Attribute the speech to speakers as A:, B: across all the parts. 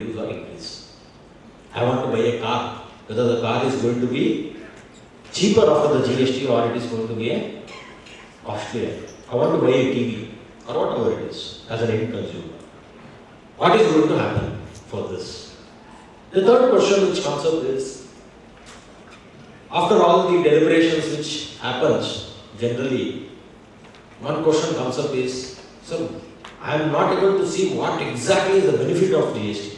A: reduce or increase. I want to buy a car, whether the car is going to be cheaper after the GST or it is going to be a costlier. I want to buy a TV or whatever it is as an end consumer. What is going to happen for this? The third question which comes up is, after all the deliberations which happens generally, one question comes up is, so I am not able to see what exactly is the benefit of GST.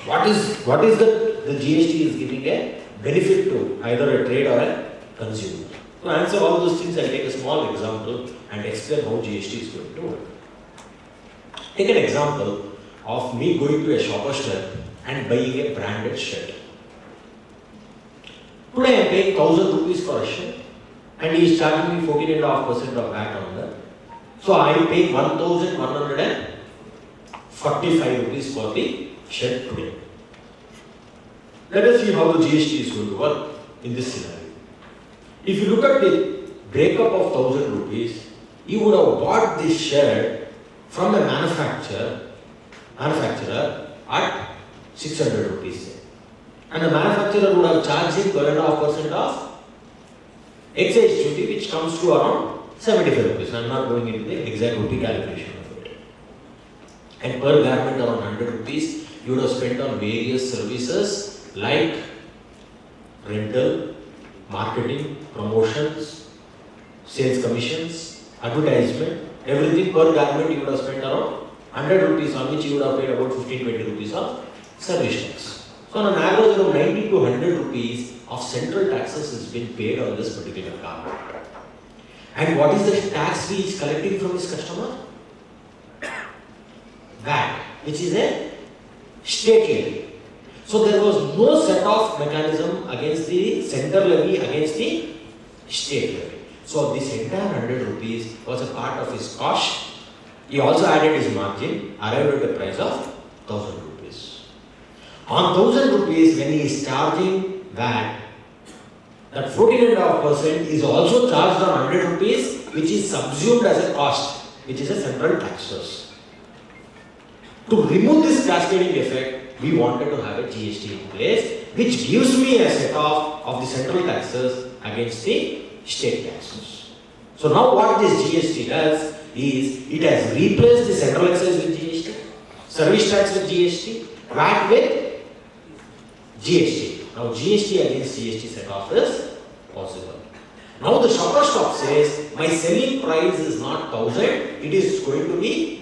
A: What is that the GST is giving a benefit to either a trade or a consumer? To answer all those things, I'll take a small example and explain how GST is going to work. Take an example of me going to a shopper step and buying a branded shirt. Today I am paying 1,000 rupees for a shirt and he is charging me 14.5% of VAT on that. So I am paying 1,145 rupees for the shirt today. Let us see how the GST is going to work in this scenario. If you look at the breakup of 1,000 rupees, you would have bought this shirt from a manufacturer at 600 rupees. And the manufacturer would have charged him 12.5% of excise duty, which comes to around 75 rupees. I am not going into the exact rupee calculation of it. And per garment around 100 rupees, you would have spent on various services like rental, marketing, promotions, sales commissions, advertisement, everything per garment you would have spent around 100 rupees, on which you would have paid about 15-20 rupees of service tax. So on an average of 90 to 100 rupees of central taxes has been paid on this particular garment. And what is the tax he is collecting from his customer? VAT, which is a state levy. So there was no set off mechanism against the central levy against the state levy. So this entire 100 rupees was a part of his cost. He also added his margin, arrived at a price of 1,000 rupees. On 1,000 rupees, when he is charging VAT, that 14.5% is also charged on 100 rupees, which is subsumed as a cost, which is a central taxes. To remove this cascading effect, we wanted to have a GST in place, which gives me a set off of the central taxes against the state taxes. So now what this GST does is, it has replaced the central excise with GST, service tax with GST, VAT with GST. Now GST against GST set off is possible. Now the shopper stop says, my selling price is not 1,000, it is going to be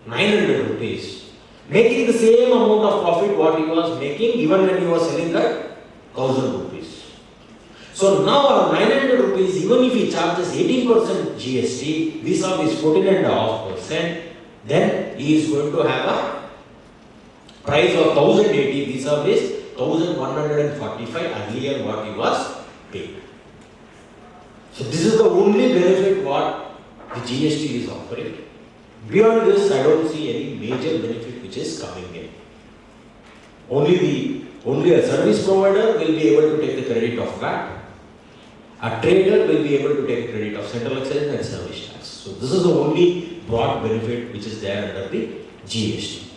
A: 900 rupees. Making the same amount of profit what he was making even when he was selling at 1,000 rupees. So now our 900 rupees, even if he charges 18% GST, vis-a-vis 14.5%, then he is going to have a price of 1,080 vis-a-vis 1,145 earlier what he was paid. So this is the only benefit what the GST is offering. Beyond this, I don't see any major benefit which is coming in. Only a service provider will be able to take the credit of VAT. A trader will be able to take the credit of central excise and service tax. So this is the only broad benefit which is there under the GST.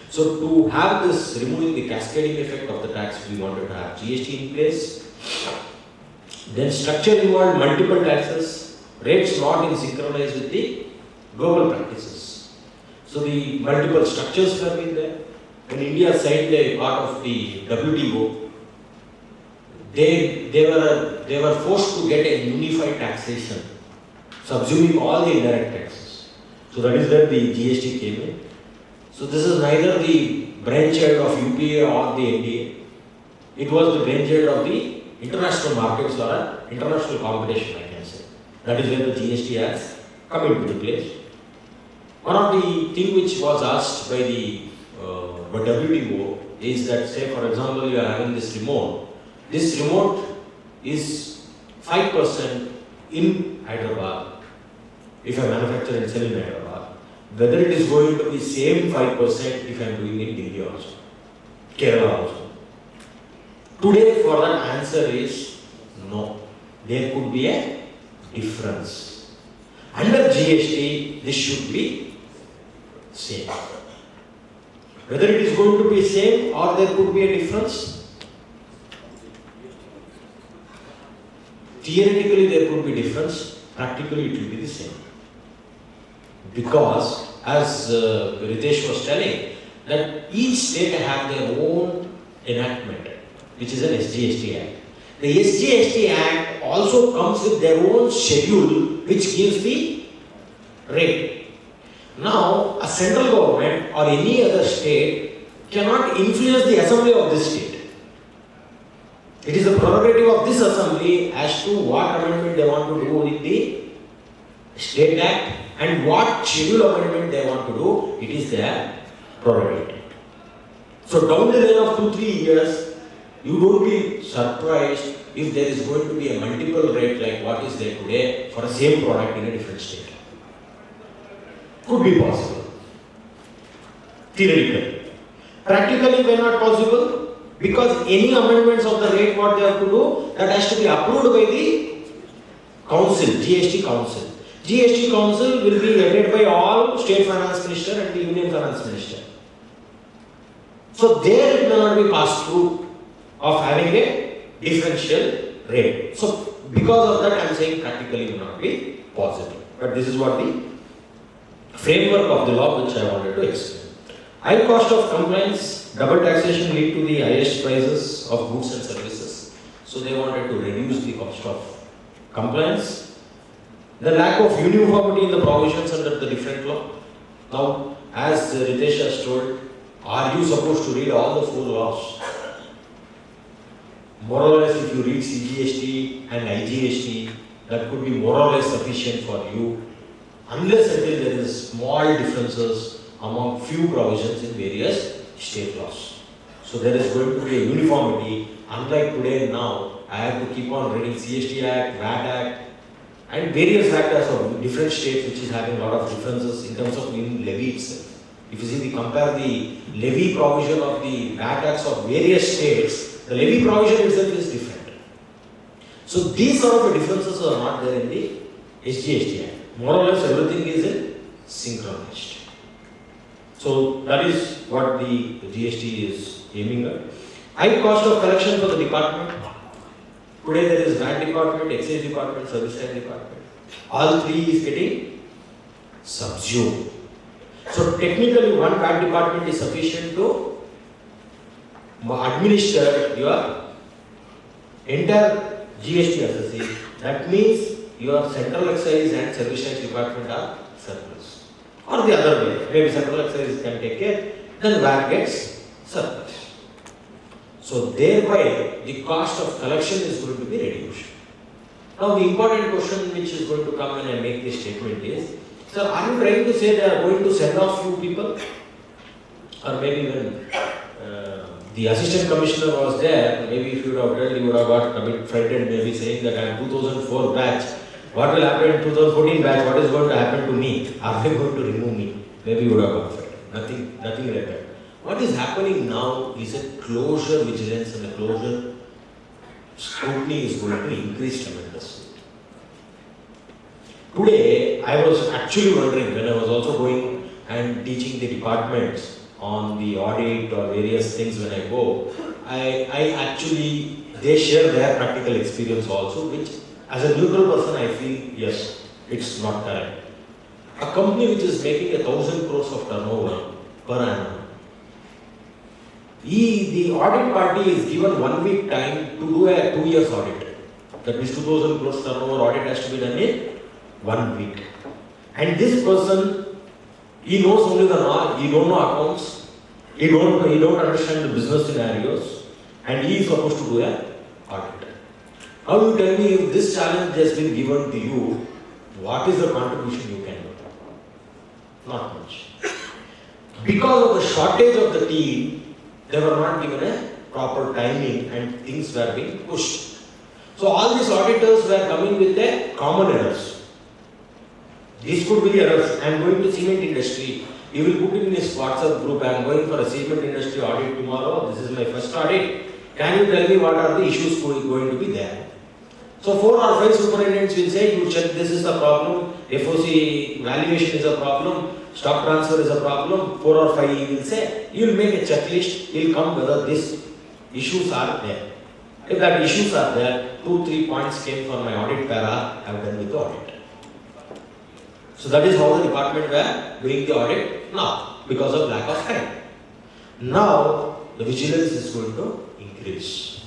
A: So to have this, removing the cascading effect of the tax, we wanted to have GST in place. Then structure involved multiple taxes, rates not in synchronized with the global practices. So the multiple structures were in there. When India signed a part of the WTO, they were forced to get a unified taxation, subsuming all the indirect taxes. So that is where the GST came in. So this is neither the brainchild of UPA or the NDA. It was the brainchild of the international markets or international competition, I can say. That is where the GST has come into place. One of the things which was asked by the WTO is that, say for example, you are having this remote. This remote is 5% in Hyderabad, if I manufacture and sell in Hyderabad. Whether it is going to be same 5% if I am doing it in Delhi also, Kerala also. Today for that answer is no. There could be a difference. Under GST, this should be same. Whether it is going to be same or there could be a difference. Theoretically there could be difference, practically it will be the same. Because as Ritesh was telling, that each state have their own enactment, which is an SGST Act. The SGST Act also comes with their own schedule which gives the rate. Now, a central government or any other state cannot influence the assembly of this state. It is the prerogative of this assembly as to what amendment they want to do with the state act and what schedule amendment they want to do. It is their prerogative. So down the line of 2-3 years, you don't be surprised if there is going to be a multiple rate like what is there today for the same product in a different state. Could be possible. Theoretically. Practically, why not possible? Because any amendments of the rate what they have to do, that has to be approved by the council, GST council. GST council will be headed by all state finance minister and the union finance minister. So there it may not be passed through of having a differential rate. So because of that I am saying practically will not be possible. But this is what the framework of the law which I wanted to explain. High cost of compliance, double taxation lead to the highest prices of goods and services. So they wanted to reduce the cost of compliance. The lack of uniformity in the provisions under the different law. Now, as Ritesh has told, are you supposed to read all the 4 laws? More or less, if you read CGST and IGST, that could be more or less sufficient for you, unless until there is small differences among few provisions in various state laws. So there is going to be a uniformity. Unlike today and now, I have to keep on reading CST Act, VAT Act, and various factors of different states which is having a lot of differences in terms of even levy itself. If you see, compare the levy provision of the VAT Acts of various states, the levy provision itself is different. So these sort of differences are not there in the SGST Act. More or less everything is synchronized. So that is what the GST is aiming at. High cost of collection for the department. Today there is VAT department, excise department, service tax department. All 3 is getting subsumed. So technically one VAT department is sufficient to administer your entire GST assessee. That means your central excise and service tax department are surplus. Or the other way, maybe central excise can take care, then VAT gets surplus. So thereby the cost of collection is going to be reduced. Now the important question which is going to come when I make this statement is, sir, are you trying to say they are going to send off few people? Or maybe when the assistant commissioner was there, maybe if you would have read, you would have got a bit frightened, maybe saying that I am 2004 batch. What will happen in 2014 batch? What is going to happen to me? Are they going to remove me? Maybe you would have got frightened. Nothing like that. What is happening now is a closure vigilance and a closure scrutiny is going to increase tremendously. Today, I was actually wondering when I was also going and teaching the departments on the audit or various things when I go, they share their practical experience also, which as a neutral person I feel, yes, it's not correct. A company which is making 1,000 crores of turnover per annum, the audit party is given 1 week time to do a 2 years audit. That means 2,000 crores turnover audit has to be done in 1 week. And this person, he knows only the law, he don't know accounts, he don't understand the business scenarios, and he is supposed to do an audit. Now you tell me, if this challenge has been given to you, what is the contribution you can do? Not much. Because of the shortage of the team, they were not given a proper timing and things were being pushed. So all these auditors were coming with a common errors. These could be the errors. I am going to cement industry. He will put it in his WhatsApp group. I am going for a cement industry audit tomorrow. This is my first audit. Can you tell me what are the issues going to be there? So 4 or 5 superintendents will say, you check, this is the problem. FOC valuation is a problem. stock transfer is a problem, 4 or 5 he will say, you will make a checklist, he will come whether these issues are there. If that issues are there, 2-3 points came from my audit para, I have done with the audit. So that is how the department were doing the audit now, because of lack of time. Now, the vigilance is going to increase.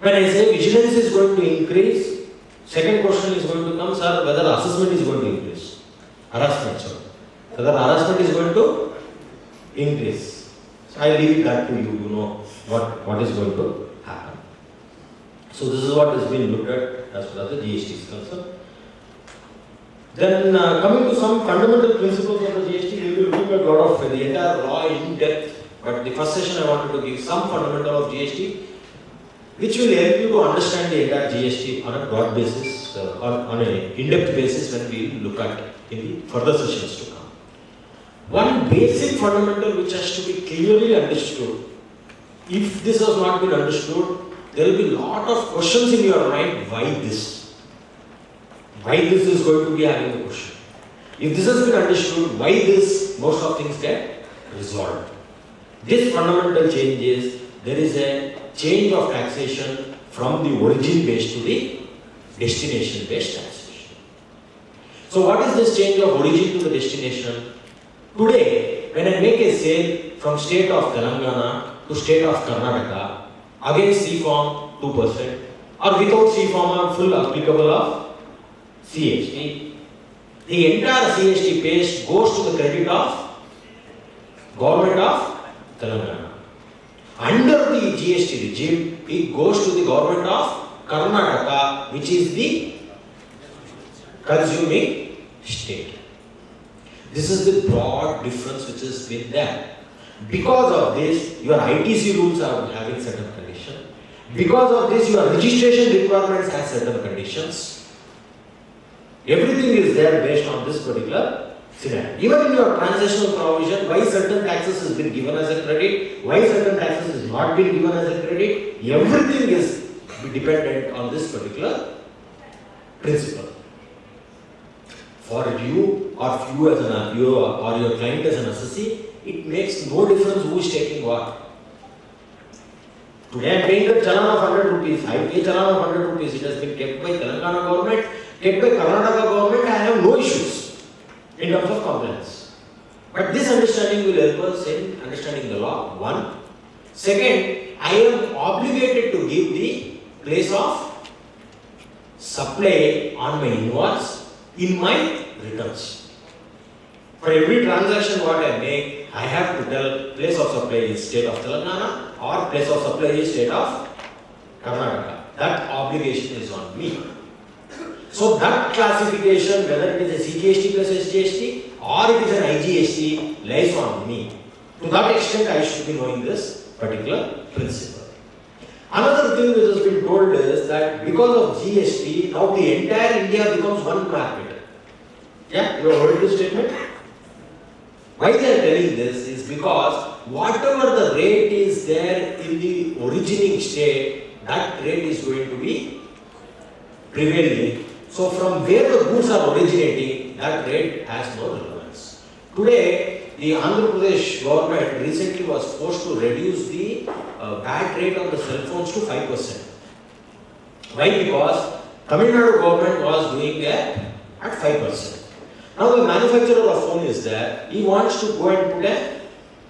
A: When I say vigilance is going to increase, second question is going to come, sir, whether assessment is going to increase. Harassment, sir. Whether harassment is going to increase. So I leave that to you, you know what is going to happen. So this is what has been looked at as far as the GST is concerned. Then coming to some fundamental principles of the GST, we will be looking at a lot of the entire law in depth. But the first session I wanted to give some fundamental of GST, which will help you to understand the entire GST on a broad basis, on an in-depth basis when we look at in the further sessions to come. One basic fundamental which has to be clearly understood. If this has not been understood, there will be a lot of questions in your mind. Why this? Why this is going to be having a question? If this has been understood, why this? Most of things get resolved. This fundamental change is there is a change of taxation from the origin based to the destination based taxation. So what is this change of origin to the destination? Today, when I make a sale from state of Telangana to state of Karnataka against CFOM 2% or without CFOM full applicable of CST, the entire CST base goes to the credit of government of Telangana. Under the GST regime, it goes to the government of Karnataka, which is the consuming state. This is the broad difference which has been there. Because of this, your ITC rules are having certain conditions. Because of this, your registration requirements have certain conditions. Everything is there based on this particular scenario. Even in your transactional provision, why certain taxes has been given as a credit, why certain taxes has not been given as a credit, everything is dependent on this particular principle. For you or you as an you or your client as an assessee, it makes no difference who is taking what. Today I am paying the challan of 100 rupees. I pay challan of 100 rupees. It has been kept by Telangana government, kept by Karnataka government. I have no issues in terms of compliance. But this understanding will help us in understanding the law. One. Second, I am obligated to give the place of supply on my invoice in my returns. For every transaction what I make, I have to tell place of supply is state of Telangana or place of supply is state of Karnataka. That obligation is on me. So that classification, whether it is a CGST plus SGST or it is an IGST, lies on me. To that extent, I should be knowing this particular principle. Another thing which has been told is that because of GST, now the entire India becomes one market. Yeah, you have heard this statement? Why they are telling this is because whatever the rate is there in the originating state, that rate is going to be prevailing. So from where the goods are originating, that rate has no relevance. Today, the Andhra Pradesh government recently was forced to reduce the VAT rate on the cell phones to 5%. Why? Because Tamil Nadu government was doing it at 5%. Now the manufacturer of phone is there, he wants to go and put a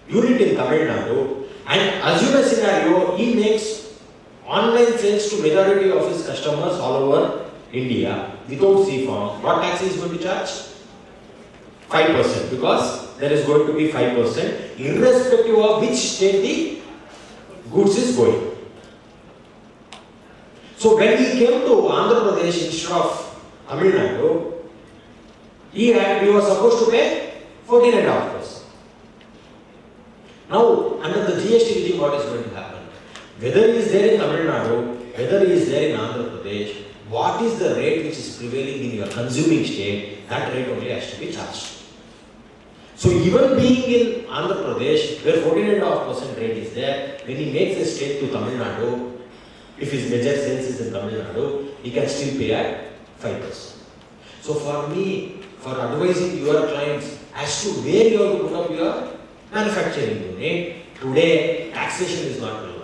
A: unit in Tamil Nadu and assume a scenario, he makes online sales to majority of his customers all over India without CFOM. What tax is going to charge? 5%, because there is going to be 5% irrespective of which state the goods is going. So when he came to Andhra Pradesh instead of Tamil Nadu, he was supposed to pay 14.5%. Now, under the GST regime, what is going to happen? Whether he is there in Tamil Nadu, whether he is there in Andhra Pradesh, what is the rate which is prevailing in your consuming state, that rate only has to be charged. So even being in Andhra Pradesh, where 14.5% rate is there, when he makes a state to Tamil Nadu, if his major sales is in Tamil Nadu, he can still pay at 5%. So for me, for advising your clients, as to where you have to put up your manufacturing unit. Today, taxation is not relevant.